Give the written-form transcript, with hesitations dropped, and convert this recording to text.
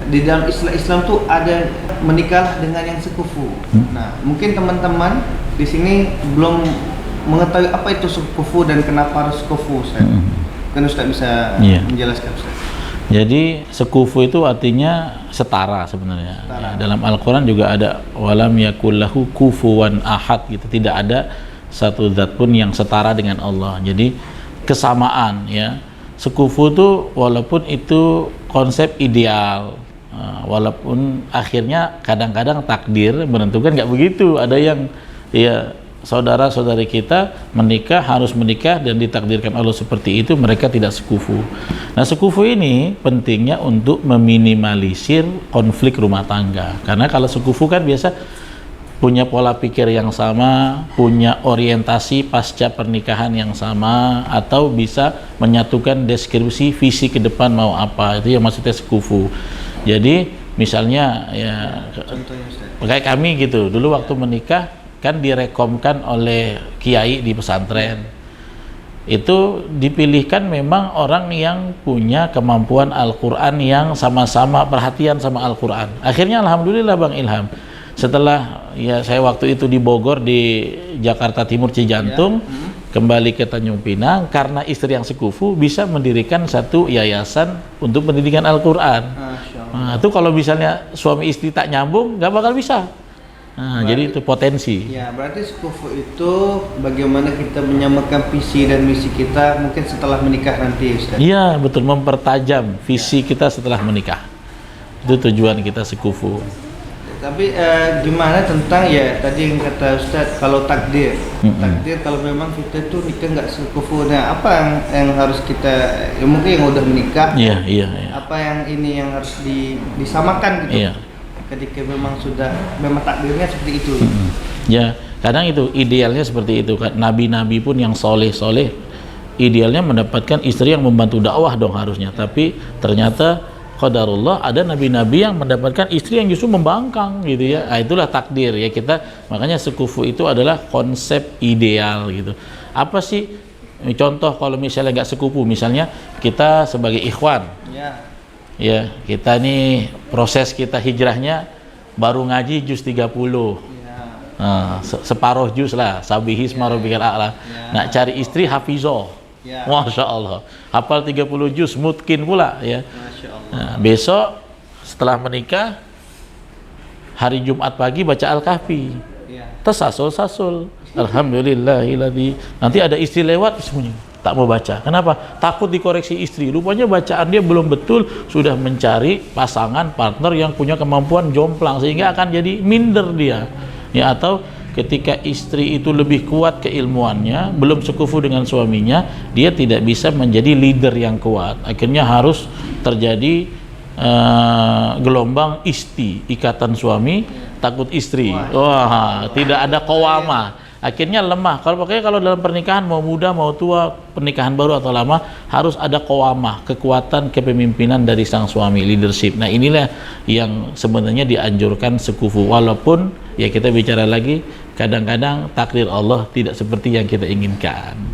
Di dalam Islam tuh ada menikah dengan yang sekufu. Nah, mungkin teman-teman di sini belum mengetahui apa itu sekufu dan kenapa harus sekufu, Ustaz. Kan Ustaz bisa menjelaskan, Ustaz. Jadi sekufu itu artinya setara sebenarnya. Setara. Dalam Al-Quran juga ada walam yakullahu kufuwan ahad gitu. Tidak ada satu zat pun yang setara dengan Allah. Jadi kesamaan ya. Sekufu itu walaupun itu konsep ideal, walaupun akhirnya kadang-kadang takdir menentukan nggak begitu. Ada yang ya saudara-saudari kita menikah harus menikah dan ditakdirkan Allah seperti itu, mereka tidak sekufu. Nah, sekufu ini pentingnya untuk meminimalisir konflik rumah tangga. Karena kalau sekufu kan biasa punya pola pikir yang sama, punya orientasi pasca pernikahan yang sama, atau bisa menyatukan deskripsi visi ke depan mau apa. Itu yang maksudnya sekufu. Jadi misalnya ya kayak kami gitu, dulu waktu menikah kan direkomkan oleh kiai di pesantren. Itu dipilihkan memang orang yang punya kemampuan Al-Quran, yang sama-sama perhatian sama Al-Quran. Akhirnya alhamdulillah Bang Ilham, setelah ya saya waktu itu di Bogor, di Jakarta Timur Cijantung, kembali ke Tanjung Pinang, karena istri yang sekufu bisa mendirikan satu yayasan untuk pendidikan Al-Quran. Nah, itu kalau misalnya suami istri tak nyambung, nggak bakal bisa. Nah, jadi itu potensi. Ya, berarti sekufu itu bagaimana kita menyamakan visi dan misi kita mungkin setelah menikah nanti, Ustaz. Iya, betul, mempertajam visi kita setelah menikah. Itu tujuan kita sekufu. Tapi gimana tentang ya tadi yang kata Ustaz, kalau takdir, takdir kalau memang kita tuh nikah nggak sekufu, nah apa yang harus kita, ya mungkin yang udah menikah, iya. apa yang ini yang harus disamakan gitu, ketika memang sudah memang takdirnya seperti itu. Ya, kadang itu idealnya seperti itu kan. Nabi-nabi pun yang soleh idealnya mendapatkan istri yang membantu dakwah dong harusnya, tapi ternyata qadarullah ada nabi-nabi yang mendapatkan istri yang justru membangkang gitu ya. Nah, itulah takdir ya. Kita makanya sekufu itu adalah konsep ideal gitu. Apa sih contoh kalau misalnya nggak sekufu, misalnya kita sebagai ikhwan ya, kita nih proses kita hijrahnya baru ngaji juz 30 separuh juz lah, sabihisma rabbikal a'la. Nak cari istri hafizoh, Masya Allah, hafal 30 juz, mungkin pula ya. Nah, besok setelah menikah hari Jumat pagi baca Al-Kahfi, tersasul-sasul, alhamdulillahilladzi. Nanti ada istri lewat semuanya tak mau baca. Kenapa? Takut dikoreksi istri. Rupanya bacaan dia belum betul, sudah mencari pasangan partner yang punya kemampuan jomplang, sehingga akan jadi minder dia. Ya, atau ketika istri itu lebih kuat keilmuannya, belum sekufu dengan suaminya, dia tidak bisa menjadi leader yang kuat. Akhirnya harus terjadi gelombang ikatan suami takut istri. Wah, tidak ada qawamah. Akhirnya lemah. Kalau dalam pernikahan mau muda mau tua, pernikahan baru atau lama, harus ada qawamah, kekuatan kepemimpinan dari sang suami, leadership. Nah, inilah yang sebenarnya dianjurkan sekufu. Walaupun ya kita bicara lagi, kadang-kadang takdir Allah tidak seperti yang kita inginkan.